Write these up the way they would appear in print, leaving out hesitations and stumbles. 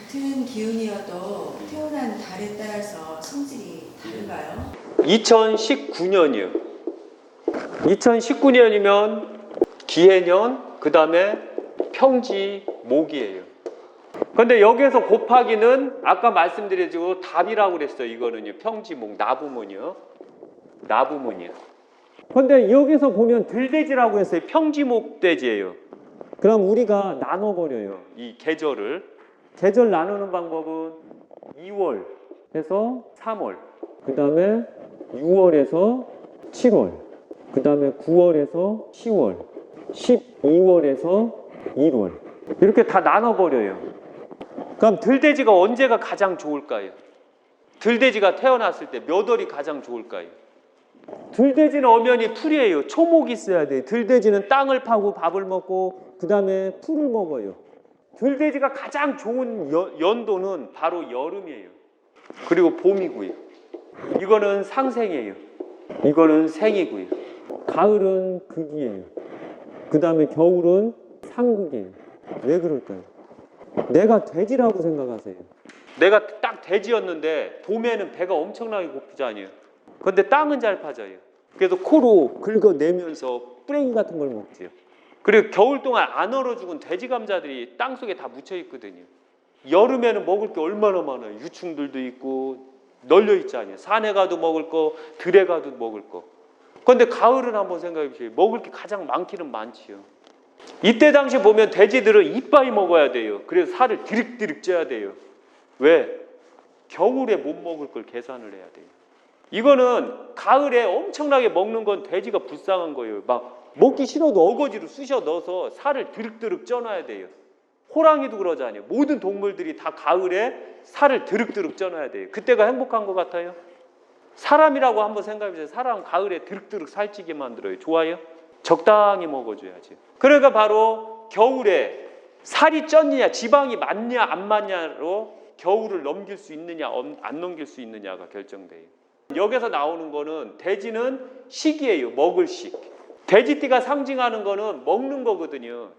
같은 기운이어도 태어난 달에 따라서 성질이 다른가요? 2019년이요. 2019년이면 기해년, 그 다음에 평지 목이에요. 근데 여기서 곱하기는 아까 말씀드려가지고 답이라고 그랬어요. 이거는요. 평지목, 나부문이요. 나부문이요. 근데 여기서 보면 들돼지라고 했어요. 평지목돼지예요. 그럼 우리가 나눠버려요. 이 계절을. 계절 나누는 방법은 2월 해서 3월, 그 다음에 6월에서 7월, 그 다음에 9월에서 10월, 12월에서 1월. 이렇게 다 나눠버려요. 그럼 들돼지가 언제가 가장 좋을까요? 들돼지가 태어났을 때 몇 월이 가장 좋을까요? 들돼지는 엄연히 풀이에요. 초목이 있어야 돼요. 들돼지는 땅을 파고 밥을 먹고 그 다음에 풀을 먹어요. 들돼지가 가장 좋은 연도는 바로 여름이에요. 그리고 봄이고요. 이거는 상생이에요. 이거는 생이고요. 가을은 극이에요. 그 다음에 겨울은 상극이에요. 왜 그럴까요? 내가 돼지라고 생각하세요. 내가 딱 돼지였는데 봄에는 배가 엄청나게 고프잖아요. 근데 땅은 잘 파져요. 그래서 코로 긁어내면서 뿌랭이 같은 걸 먹지요. 그리고 겨울 동안 안 얼어 죽은 돼지 감자들이 땅속에 다 묻혀 있거든요. 여름에는 먹을 게 얼마나 많아요. 유충들도 있고 널려 있잖아요. 산에 가도 먹을 거, 들에 가도 먹을 거. 그런데 가을은 한번 생각해 보세요. 먹을 게 가장 많기는 많지요. 이때 당시 보면 돼지들은 이빠이 먹어야 돼요. 그래서 살을 디륵디륵 쪄야 돼요. 왜? 겨울에 못 먹을 걸 계산을 해야 돼요. 이거는 가을에 엄청나게 먹는 건 돼지가 불쌍한 거예요. 막 먹기 싫어도 어거지로 쑤셔 넣어서 살을 드륵드륵 쪄놔야 돼요. 호랑이도 그러잖아요. 모든 동물들이 다 가을에 살을 드륵드륵 쪄놔야 돼요. 그때가 행복한 것 같아요? 사람이라고 한번 생각해보세요. 사람 가을에 드륵드륵 살찌게 만들어요. 좋아요? 적당히 먹어줘야지. 그러니까 바로 겨울에 살이 쪘느냐, 지방이 많냐, 안 많냐로 겨울을 넘길 수 있느냐, 안 넘길 수 있느냐가 결정돼요. 여기서 나오는 거는 돼지는 식이에요. 먹을 식. 돼지띠가 상징하는 거는 먹는 거거든요.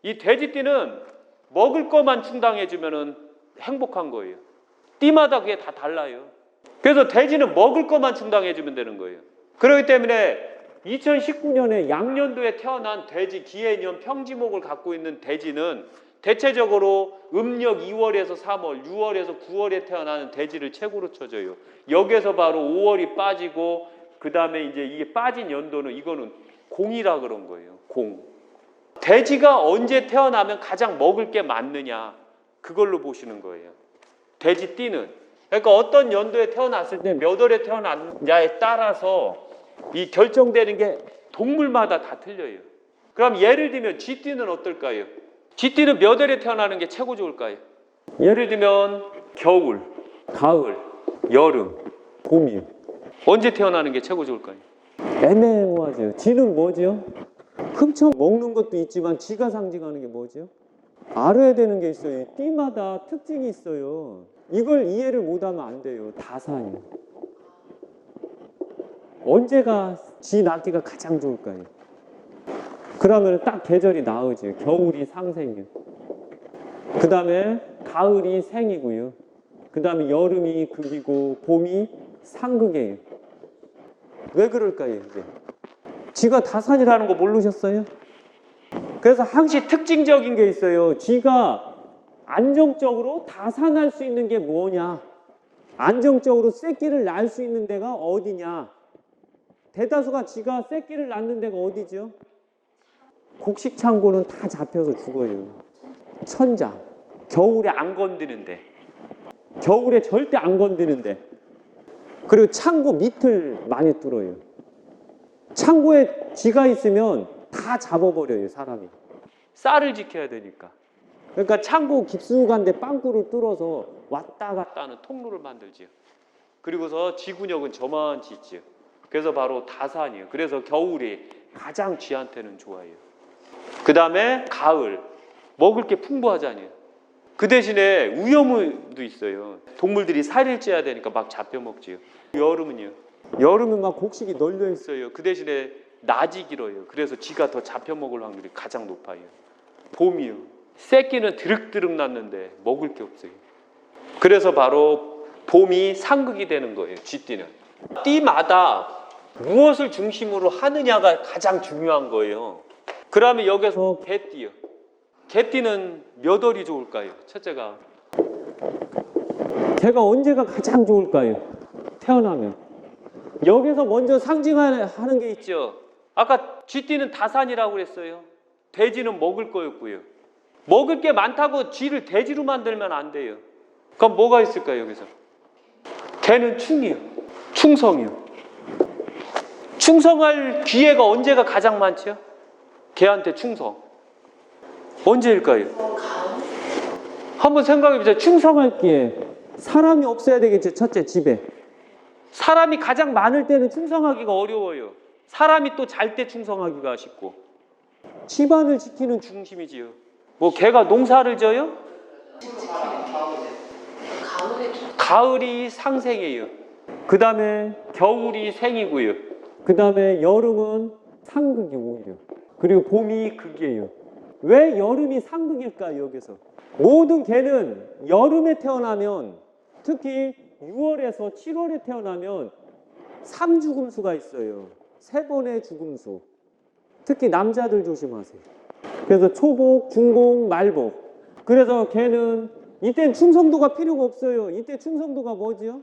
이 돼지띠는 먹을 것만 충당해주면 행복한 거예요. 띠마다 그게 다 달라요. 그래서 돼지는 먹을 것만 충당해주면 되는 거예요. 그렇기 때문에 2019년에 양년도에 태어난 돼지, 기해년, 평지목을 갖고 있는 돼지는 대체적으로 음력 2월에서 3월, 6월에서 9월에 태어나는 돼지를 최고로 쳐줘요. 여기서 바로 5월이 빠지고 그 다음에 이제 이게 빠진 연도는 이거는 공이라 그런 거예요. 공. 돼지가 언제 태어나면 가장 먹을 게 많느냐 그걸로 보시는 거예요. 돼지띠는. 그러니까 어떤 연도에 태어났을 때 몇 월에 태어났냐에 따라서 이 결정되는 게 동물마다 다 틀려요. 그럼 예를 들면 쥐띠는 어떨까요? 쥐띠는 몇 월에 태어나는 게 최고 좋을까요? 예를 들면 겨울, 가을, 여름, 봄이. 언제 태어나는 게 최고 좋을까요? 애매모호하죠. 쥐는 뭐죠? 훔쳐 먹는 것도 있지만 쥐가 상징하는 게 뭐죠? 알아야 되는 게 있어요. 띠마다 특징이 있어요. 이걸 이해를 못하면 안 돼요. 다산이. 언제가 쥐 낳기가 가장 좋을까요? 그러면 딱 계절이 나오죠. 겨울이 상생이요. 그 다음에 가을이 생이고요. 그 다음에 여름이 극이고 봄이 상극이에요. 왜 그럴까요? 이제 쥐가 다산이라는 거 모르셨어요? 그래서 항시 특징적인 게 있어요. 쥐가 안정적으로 다산할 수 있는 게 뭐냐? 안정적으로 새끼를 낳을 수 있는 데가 어디냐? 대다수가 쥐가 새끼를 낳는 데가 어디죠? 곡식 창고는 다 잡혀서 죽어요. 천장. 겨울에 안 건드는데. 겨울에 절대 안 건드는데. 그리고 창고 밑을 많이 뚫어요. 창고에 쥐가 있으면 다 잡아버려요, 사람이. 쌀을 지켜야 되니까. 그러니까 창고 깊숙한데 빵꾸를 뚫어서 왔다 갔다 하는 통로를 만들지요. 그리고서 쥐군역은 저만치 있지요. 그래서 바로 다산이에요. 그래서 겨울이 가장 쥐한테는 좋아요. 그 다음에 가을. 먹을 게 풍부하잖아요. 그 대신에 위험도 있어요. 동물들이 살을 쪄야 되니까 막 잡혀 먹지요. 여름은요. 여름은 막 곡식이 널려 있어요. 그 대신에 낮이 길어요. 그래서 쥐가 더 잡혀 먹을 확률이 가장 높아요. 봄이요. 새끼는 드륵드륵 낳는데 먹을 게 없어요. 그래서 바로 봄이 상극이 되는 거예요. 쥐띠는. 띠마다 무엇을 중심으로 하느냐가 가장 중요한 거예요. 그러면 여기서 개띠요. 개띠는 몇 월이 좋을까요? 첫째가. 개가 언제가 가장 좋을까요? 태어나면. 여기서 먼저 상징하는 게 있죠. 아까 쥐띠는 다산이라고 그랬어요. 돼지는 먹을 거였고요. 먹을 게 많다고 쥐를 돼지로 만들면 안 돼요. 그럼 뭐가 있을까요, 여기서? 개는 충이요. 충성이요. 충성할 기회가 언제가 가장 많죠? 개한테 충성. 언제일까요? 한번 생각해 보세요. 충성할 기회. 사람이 없어야 되겠죠, 첫째, 집에. 사람이 가장 많을 때는 충성하기가 어려워요. 사람이 또 잘 때 충성하기가 쉽고. 집안을 지키는 중심이지요. 뭐 개가 농사를 져요? 가을이 상생이에요. 그 다음에 겨울이 생이고요. 그 다음에 여름은 상극이 오히려. 그리고 봄이 극이에요. 왜 여름이 상극일까요, 여기서? 모든 개는 여름에 태어나면, 특히 6월에서 7월에 태어나면 3죽음수가 있어요. 3번의 죽음수. 특히 남자들 조심하세요. 그래서 초복, 중복, 말복. 그래서 개는 이때는 충성도가 필요가 없어요. 이때 충성도가 뭐지요?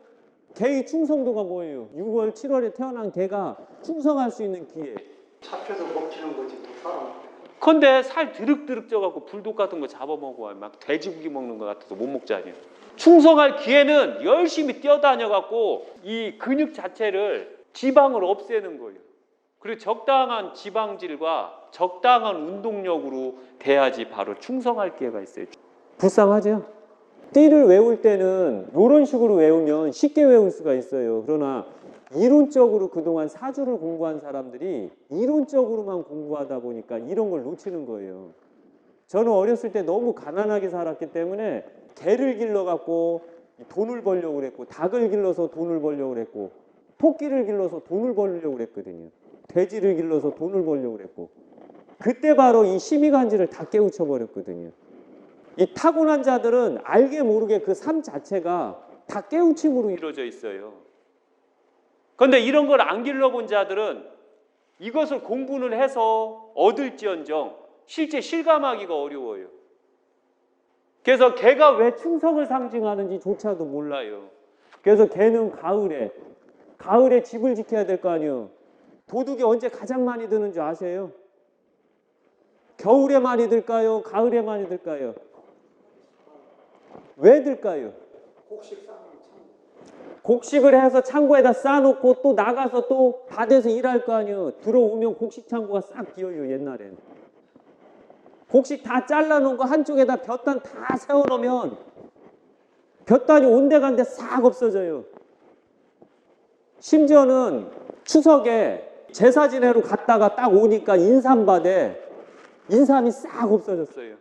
개의 충성도가 뭐예요? 6월, 7월에 태어난 개가 충성할 수 있는 기회. 잡혀서 먹히는 거지 또 사람. 근데 살 드륵드륵 쪄갖고 불독 같은 거 잡아먹어. 막 돼지고기 먹는 것 같아서 못 먹자니요. 충성할 기회는 열심히 뛰어다녀갖고 이 근육 자체를 지방을 없애는 거예요. 그리고 적당한 지방질과 적당한 운동력으로 돼야지 바로 충성할 기회가 있어요. 불쌍하죠? 띠를 외울 때는 이런 식으로 외우면 쉽게 외울 수가 있어요. 그러나 이론적으로 그동안 사주를 공부한 사람들이 이론적으로만 공부하다 보니까 이런 걸 놓치는 거예요. 저는 어렸을 때 너무 가난하게 살았기 때문에 개를 길러갖고 돈을 벌려고 그랬고, 닭을 길러서 돈을 벌려고 그랬고, 토끼를 길러서 돈을 벌려고 그랬거든요. 돼지를 길러서 돈을 벌려고 그랬고, 그때 바로 이 심의간지를 다 깨우쳐 버렸거든요. 이 타고난 자들은 알게 모르게 그 삶 자체가 다 깨우침으로 이루어져 있어요. 그런데 이런 걸 안 길러본 자들은 이것을 공부를 해서 얻을지언정 실제 실감하기가 어려워요. 그래서 개가 왜 충성을 상징하는지조차도 몰라요. 그래서 개는 가을에 집을 지켜야 될 거 아니에요. 도둑이 언제 가장 많이 드는 줄 아세요? 겨울에 많이 들까요? 가을에 많이 들까요? 왜 들까요? 곡식을 해서 창고에다 쌓아놓고 또 나가서 또 밭에서 일할 거 아니에요. 들어오면 곡식 창고가 싹 비어요. 옛날엔 곡식 다 잘라놓은 거 한쪽에다 볕단 다 세워놓으면 볕단이 온데간데 싹 없어져요. 심지어는 추석에 제사 지내러 갔다가 딱 오니까 인삼밭에 인삼이 싹 없어졌어요.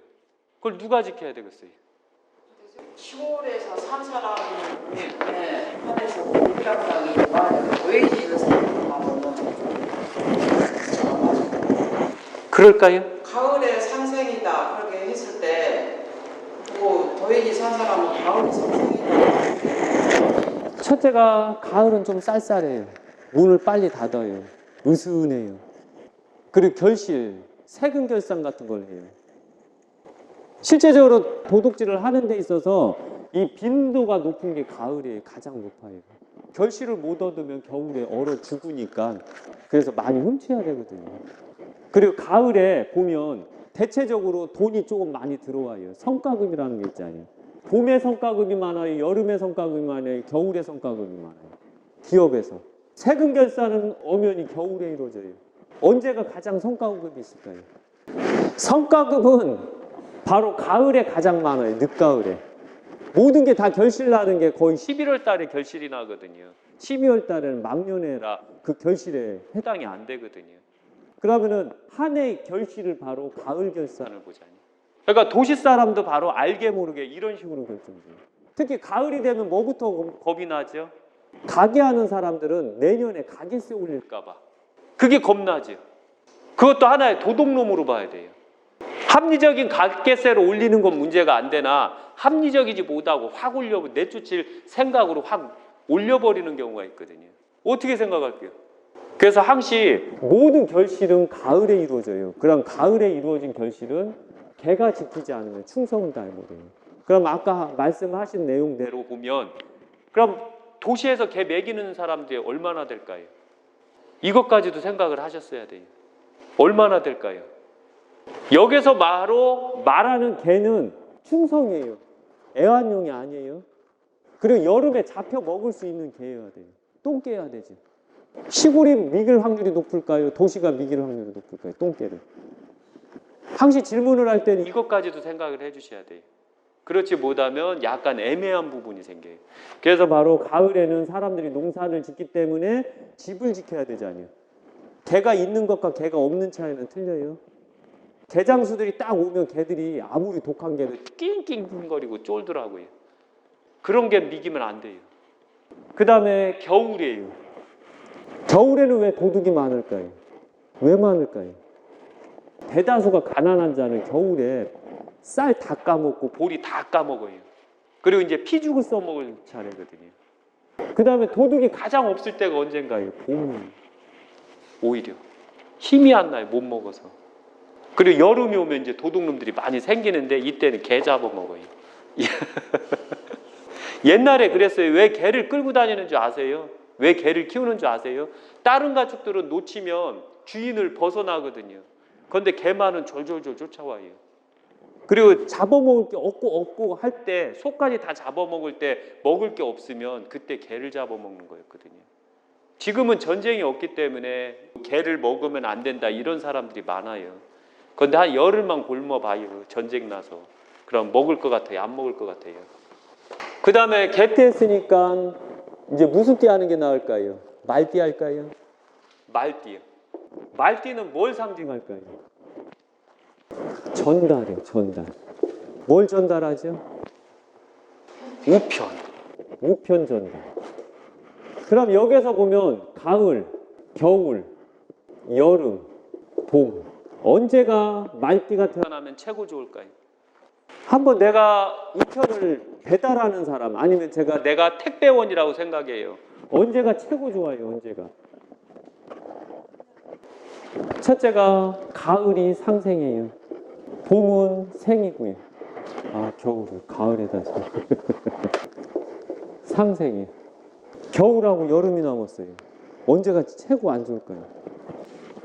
그걸 누가 지켜야 되겠어요? 시골에서 산 사람의 편에서 공부라고 하기가 왜 이를 생각하면 그럴까요? 가을에 상생이다 그렇게 했을 때 뭐 도인이 산 사람은 가을이 상생이다. 첫째가 가을은 좀 쌀쌀해요. 문을 빨리 닫아요. 으스은해요. 그리고 결실, 세금 결산 같은 걸 해요. 실제적으로 도둑질을 하는 데 있어서 이 빈도가 높은 게 가을이에요. 가장 높아요. 결실을 못 얻으면 겨울에 얼어 죽으니까 그래서 많이 훔쳐야 되거든요. 그리고 가을에 보면 대체적으로 돈이 조금 많이 들어와요. 성과금이라는 게 있잖아요. 봄에 성과금이 많아요. 여름에 성과금이 많아요. 겨울에 성과금이 많아요. 기업에서. 세금 결산은 엄연히 겨울에 이루어져요. 언제가 가장 성과금이 있을까요? 성과금은 바로 가을에 가장 많아요. 늦가을에. 모든 게 다 결실 나는 게 거의 11월 달에 결실이 나거든요. 12월 달에는 막년회라 그 결실에 해당이 안 되거든요. 그러면은 한 해의 결실을 바로 가을 결산을 보자니. 그러니까 도시 사람도 바로 알게 모르게 이런 식으로 결정돼요. 특히 가을이 되면 뭐부터 겁이 나죠? 가게 하는 사람들은 내년에 가게세 올릴까 봐. 그게 겁나죠. 그것도 하나의 도둑놈으로 봐야 돼요. 합리적인 가계세를 올리는 건 문제가 안 되나 합리적이지 못하고 확 내쫓을 생각으로 확 올려버리는 경우가 있거든요. 어떻게 생각할게요? 그래서 항시 모든 결실은 가을에 이루어져요. 그럼 가을에 이루어진 결실은 개가 지키지 않으면 충성을 다해 못해요. 그럼 아까 말씀하신 내용대로 보면 그럼 도시에서 개 먹이는 사람들이 얼마나 될까요? 이것까지도 생각을 하셨어야 돼요. 얼마나 될까요? 여기서 바로 말하는 개는 충성이에요. 애완용이 아니에요. 그리고 여름에 잡혀 먹을 수 있는 개여야 돼요. 똥개여야 되지. 시골이 미길 확률이 높을까요? 도시가 미길 확률이 높을까요? 똥개를. 항시 질문을 할 때는 이것까지도 생각을 해주셔야 돼요. 그렇지 못하면 약간 애매한 부분이 생겨요. 그래서 바로 가을에는 사람들이 농사를 짓기 때문에 집을 지켜야 되잖아요. 개가 있는 것과 개가 없는 차이는 틀려요. 개장수들이 딱 오면 개들이 아무리 독한 개도 낑낑거리고 쫄더라고요. 그런 게 미기면 안 돼요. 그 다음에 겨울이에요. 겨울에는 왜 도둑이 많을까요? 왜 많을까요? 대다수가 가난한 자는 겨울에 쌀 다 까먹고 보리 다 까먹어요. 그리고 이제 피죽을 써먹을 차례거든요. 그 다음에 도둑이 가장 없을 때가 언젠가요? 봄. 오히려 힘이 안 나요. 못 먹어서. 그리고 여름이 오면 이제 도둑놈들이 많이 생기는데 이때는 개 잡아먹어요. 옛날에 그랬어요. 왜 개를 끌고 다니는 줄 아세요? 왜 개를 키우는 줄 아세요? 다른 가축들은 놓치면 주인을 벗어나거든요. 그런데 개만은 졸졸졸 쫓아와요. 그리고 잡아먹을 게 없고 할 때 소까지 다 잡아먹을 때 먹을 게 없으면 그때 개를 잡아먹는 거였거든요. 지금은 전쟁이 없기 때문에 개를 먹으면 안 된다 이런 사람들이 많아요. 그런데 한 열흘만 굶어봐요. 전쟁 나서. 그럼 먹을 것 같아요? 안 먹을 것 같아요? 그 다음에 개띠 했으니까 이제 무슨 띠 하는 게 나을까요? 말띠 할까요? 말띠요. 말띠는 뭘 상징할까요? 전달이요. 전달. 뭘 전달하죠? 우편. 우편 전달. 그럼 여기서 보면 가을, 겨울, 여름, 봄. 언제가 말띠가 태어나면 최고 좋을까요? 한번 내가 우편을 배달하는 사람 아니면 내가 택배원이라고 생각해요. 언제가 최고 좋아요? 언제가? 첫째가 가을이 상생이에요. 봄은 생이고요. 아, 겨울을 가을에다 상생이에요. 겨울하고 여름이 남았어요. 언제가 최고 안 좋을까요?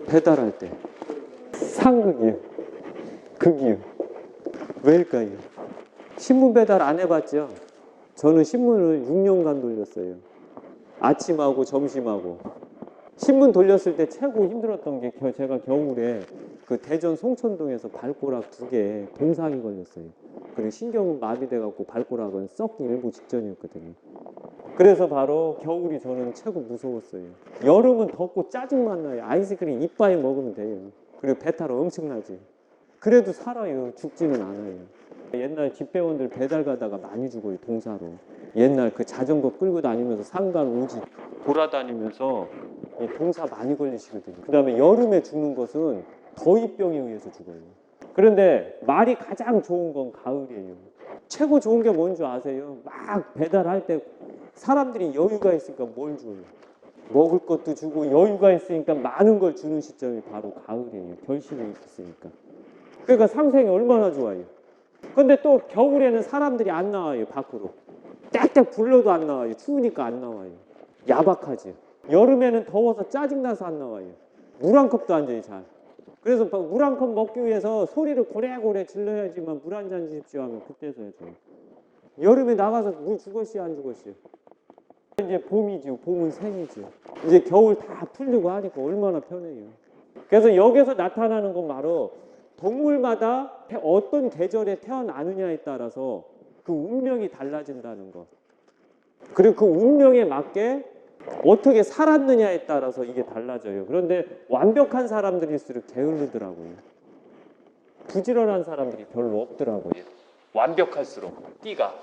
배달할 때. 상극이요. 극이요. 왜일까요? 신문 배달 안 해봤죠? 저는 신문을 6년간 돌렸어요. 아침하고 점심하고. 신문 돌렸을 때 최고 힘들었던 게 제가 겨울에 그 대전 송천동에서 발꼬락 2개 동상이 걸렸어요. 그리고 신경은 마비돼갖고 발꼬락은 썩기 일보 직전이었거든요. 그래서 바로 겨울이 저는 최고 무서웠어요. 여름은 덥고 짜증만 나요. 아이스크림 이빠이 먹으면 돼요. 그리고 배탈 엄청나지. 그래도 살아요. 죽지는 않아요. 옛날 집배원들 배달 가다가 많이 죽어요. 동사로. 옛날 그 자전거 끌고 다니면서 상간 오지 돌아다니면서 동사 많이 걸리시거든요. 그 다음에 여름에 죽는 것은 더위병에 의해서 죽어요. 그런데 말이 가장 좋은 건 가을이에요. 최고 좋은 게 뭔 줄 아세요? 막 배달할 때 사람들이 여유가 있으니까 뭘 줘요? 먹을 것도 주고 여유가 있으니까 많은 걸 주는 시점이 바로 가을이에요. 결실이 있으니까. 그러니까 상생이 얼마나 좋아요. 근데 또 겨울에는 사람들이 안 나와요. 밖으로. 딱 불러도 안 나와요. 추우니까 안 나와요. 야박하지. 여름에는 더워서 짜증나서 안 나와요. 물 한 컵도 안 줘요. 잘. 그래서 물 한 컵 먹기 위해서 소리를 고래고래 질러야지만 물 한 잔 주십시오 하면 그때서야 줘요. 여름에 나가서 물 죽었어요? 안 죽었어요? 이제 봄이죠. 봄은 생이죠. 이제 겨울 다 풀리고 하니까 얼마나 편해요. 그래서 여기서 나타나는 건 바로 동물마다 어떤 계절에 태어나느냐에 따라서 그 운명이 달라진다는 것. 그리고 그 운명에 맞게 어떻게 살았느냐에 따라서 이게 달라져요. 그런데 완벽한 사람들일수록 게으르더라고요. 부지런한 사람들이 별로 없더라고요. 완벽할수록 띠가.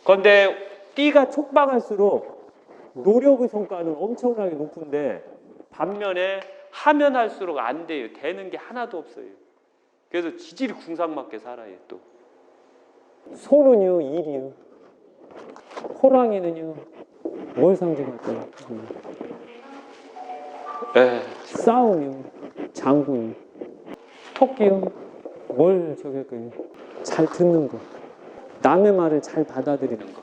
그런데 띠가 촉박할수록 노력의 성과는 엄청나게 높은데 반면에 하면 할수록 안 돼요. 되는 게 하나도 없어요. 그래서 지질이 궁상맞게 살아요 또. 소는요 일이요. 호랑이는요 뭘 상징할까요? 싸움이요. 장군이요. 토끼요 뭘 저길까요? 잘 듣는 거. 남의 말을 잘 받아들이는 거.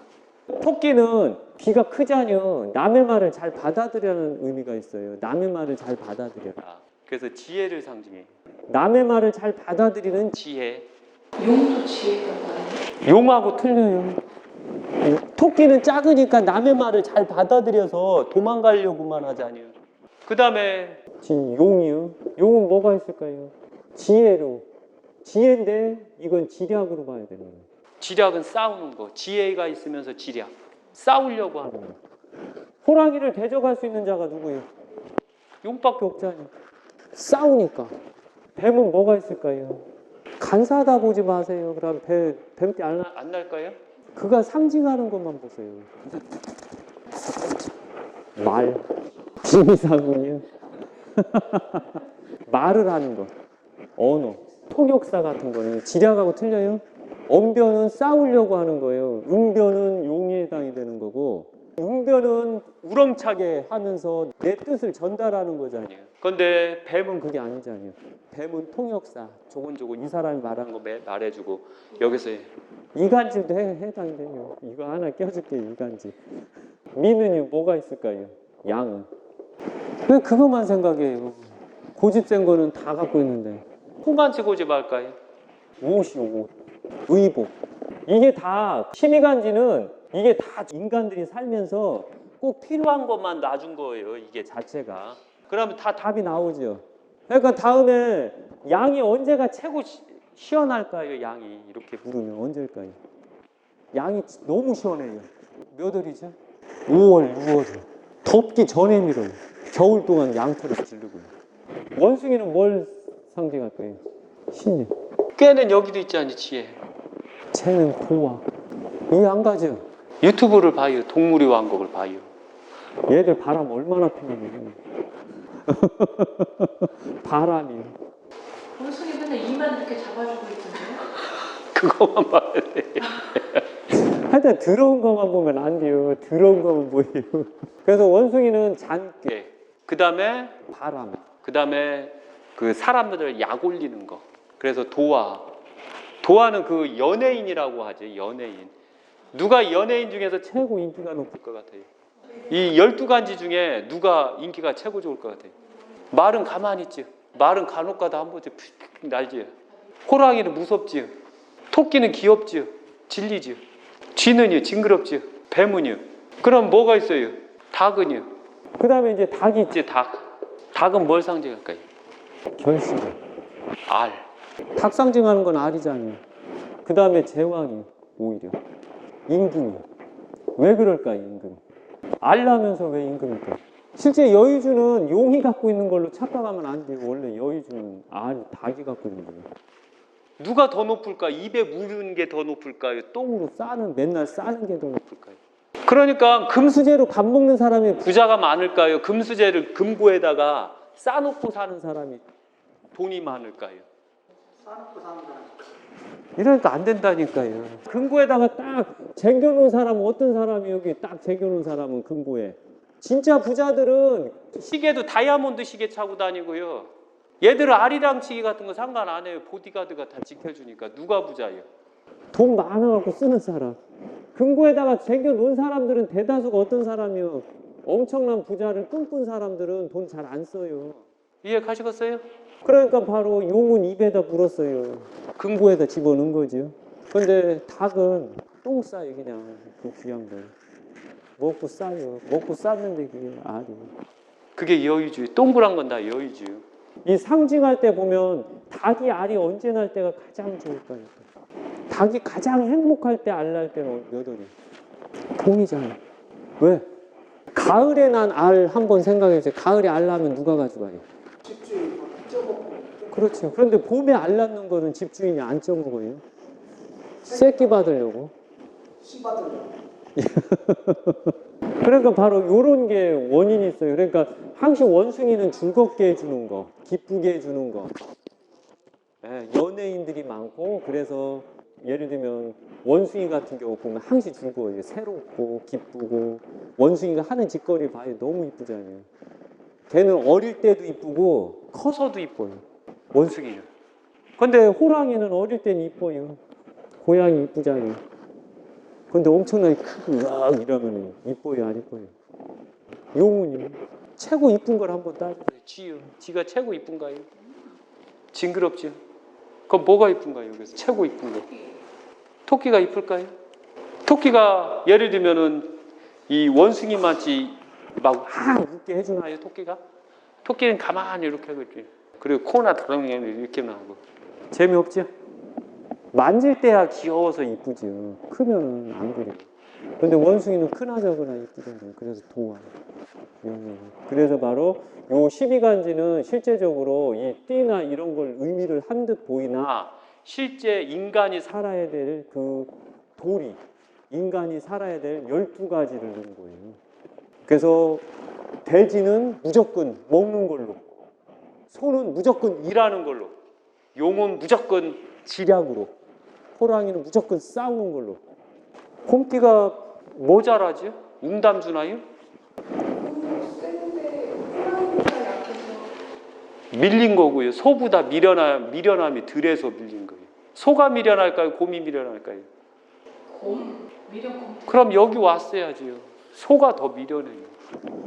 토끼는 귀가 크잖요. 남의 말을 잘 받아들이라는 의미가 있어요. 남의 말을 잘 받아들여라. 그래서 지혜를 상징해. 남의 말을 잘 받아들이는 지혜. 용도 지혜가 많아요. 용하고 틀려요. 토끼는 작으니까 남의 말을 잘 받아들여서 도망가려고만 하잖아요. 그 다음에 용이요. 용은 뭐가 있을까요? 지혜로. 지혜인데 이건 지략으로 봐야 되는 거예요. 지략은 싸우는 거. 지혜가 있으면서 지략. 싸우려고 하는 거. 호랑이를 대적할 수 있는 자가 누구예요? 용밖에 없잖아요. 싸우니까. 뱀은 뭐가 있을까요? 간사하다 보지 마세요. 그럼 뱀띠 안 날까요? 그가 상징하는 것만 보세요. 말. 비미사군이요. 말을 하는 것. 언어. 통역사 같은 거는 지략하고 틀려요. 언변은 싸우려고 하는 거예요. 응변은 용에 해당이 되는 거고, 응변은 우렁차게 하면서 내 뜻을 전달하는 거잖아요. 그런데 뱀은 그게 아니잖아요. 뱀은 통역사, 조곤조곤 이 사람이 말한 거 말해주고, 여기서 이간질도 해당이 돼요. 이거 하나 껴줄게, 이간질. 미는요, 뭐가 있을까요? 양은. 왜 그것만 생각해요? 고집센 거는 다 갖고 있는데. 홍간치 고집할까요? 옷이요, 옷. 의복. 이게 다 힘이간지는 이게 다 인간들이 살면서 꼭 필요한 것만 놔준 거예요. 이게 자체가. 그러면 다 답이 나오죠. 그러니까 다음에 양이 언제가 최고 시원할까요? 양이 이렇게 부르면 언제일까요? 양이 너무 시원해요. 몇 월이죠? 5월, 6월. 덥기 전에 밀어요. 겨울 동안 양털을 지르고요. 원숭이는 뭘 상징할까요? 신이. 꾀는 여기도 있지 않니 지혜. 쟤는 도와. 이해 안 가죠? 유튜브를 봐요. 동물의 왕국을 봐요. 얘들 바람 얼마나 피냐면 바람이. 원숭이 맨날 이만 이렇게 잡아주고 있던데요? 그거만 봐야 돼. 하여튼 더러운 것만 보면 안 돼요. 더러운 것만 보여요. 그래서 원숭이는 잔깨, 그 다음에 바람, 그 다음에 그 사람들을 약 올리는 거. 그래서 도화. 도화는 그 연예인이라고 하죠. 연예인. 누가 연예인 중에서 최고 인기가 높을 것 같아요? 이 12가지 중에 누가 인기가 최고 좋을 것 같아요? 말은 가만히 있지. 말은 간혹 가다 한 번씩 푹 날지. 호랑이는 무섭지. 토끼는 귀엽지. 진리지. 쥐는요 징그럽지. 뱀은요. 그럼 뭐가 있어요? 닭은요. 그 다음에 이제 닭이 있지. 닭. 닭은 뭘 상징할까요? 결실. 알. 닭 상징하는 건 알이잖아요. 그 다음에 제왕이 오히려 임금이. 왜 그럴까요? 임금이. 알라면서 왜 임금일까? 실제 여의주는 용이 갖고 있는 걸로 착각하면 안 돼요. 원래 여의주는 닭이 갖고 있는 거예요. 누가 더 높을까? 입에 물은 게 더 높을까요? 똥으로 맨날 싸는 게 더 높을까요? 그러니까 금수저로 밥 먹는 사람이 부자가 많을까요? 금수저를 금고에다가 싸놓고 사는 사람이 돈이 많을까요? 싸놓고 사는 거니까. 이러니까 안 된다니까요. 금고에다가 딱 쟁겨놓은 사람은 어떤 사람이 여기 딱 쟁겨놓은 사람은 금고에. 진짜 부자들은 시계도 다이아몬드 시계 차고 다니고요. 얘들은 아리랑치기 같은 거 상관 안 해요. 보디가드가 다 지켜주니까. 누가 부자예요? 돈 많아갖고 쓰는 사람. 금고에다가 쟁겨놓은 사람들은 대다수가 어떤 사람이요? 엄청난 부자를 꿈꾼 사람들은 돈 잘 안 써요. 이해 가시겠어요? 그러니까 바로 용은 입에다 물었어요. 금고에다 집어넣은 거죠. 근데 닭은 똥 싸요. 그냥 그 귀한 거. 먹고 싸요. 먹고 쌌는데 그게 알이. 그게 여의주의. 동그란 건 다 여의주의. 이 상징할 때 보면 닭이 알이 언제 날 때가 가장 좋을까요? 닭이 가장 행복할 때 알 날 때는 몇 월이에요? 봄이잖아요. 왜? 가을에 난 알 한번 생각해보세요. 가을에 알 나면 누가 가져가요? 집주인 쪄먹고. 그렇죠. 그런데 봄에 알 낳는 거는 집주인이 안 쪄먹어요. 새끼 받으려고. 씨 받으려고. 그러니까 바로 이런 게 원인이 있어요. 그러니까 항상 원숭이는 즐겁게 해주는 거, 기쁘게 해주는 거. 예, 연예인들이 많고 그래서 예를 들면 원숭이 같은 경우 보면 항시 즐거워요. 새롭고 기쁘고 원숭이가 하는 짓거리 봐요. 너무 이쁘잖아요. 걔는 어릴 때도 이쁘고 커서도 이뻐요. 원숭이는. 근데 호랑이는 어릴 때는 이뻐요. 고양이 이쁘잖아요. 근데 엄청나게 크고 으악 이러면 이뻐요, 안 이뻐요? 용은요? 최고 이쁜 걸 한번 따져봐요. 쥐요. 쥐가 최고 이쁜가요? 징그럽죠. 그럼 뭐가 이쁜가요? 그래서 최고 이쁜 거. 토끼가 이쁠까요? 토끼가 예를 들면은 이 원숭이 마치 막 웃게 해주나요? 토끼가? 토끼는 가만히 이렇게 하고 있지. 그리고 코나 다랑이 이렇게 나오고. 재미없죠? 만질 때야 귀여워서 이쁘죠. 크면 안 그래요. 근데 원숭이는 크나 작으나 이쁘잖아요. 그래서 좋아. 그래서 바로 요 12간지는 실제적으로 이 띠나 이런 걸 의미를 한 듯 보이나 실제 인간이 살아야 될 그 도리, 인간이 살아야 될 12가지를 넣은 거예요. 그래서 돼지는 무조건 먹는 걸로, 소는 무조건 일하는 걸로, 용은 무조건 지략으로, 호랑이는 무조건 싸우는 걸로. 곰띠가 뭐 잘하죠? 웅담 주나요? 밀린 거고요. 소보다 미련함이 덜해서 밀린 거예요. 소가 미련할까요? 곰이 미련할까요? 그럼 여기 왔어야지요. 소가 더 미련해요.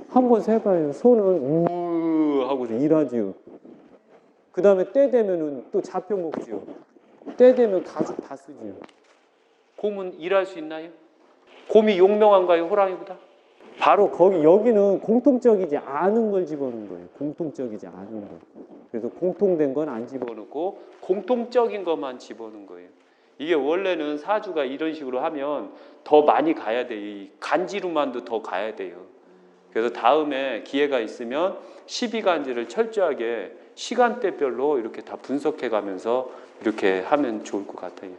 한번 세봐요. 소는 하고 일하지요. 그 다음에 때 되면은 또 잡혀 먹지요. 때 되면 가죽 다 쓰지요. 곰은 일할 수 있나요? 곰이 용맹한가요? 호랑이보다? 바로 여기는 공통적이지 않은 걸 집어넣은 거예요. 공통적이지 않은 거. 그래서 공통된 건 안 집어넣고 집어넣고 공통적인 것만 집어넣은 거예요. 이게 원래는 사주가 이런 식으로 하면 더 많이 가야 돼요. 이 간지로만도 더 가야 돼요. 그래서 다음에 기회가 있으면 12간지를 철저하게 시간대별로 이렇게 다 분석해 가면서 이렇게 하면 좋을 것 같아요.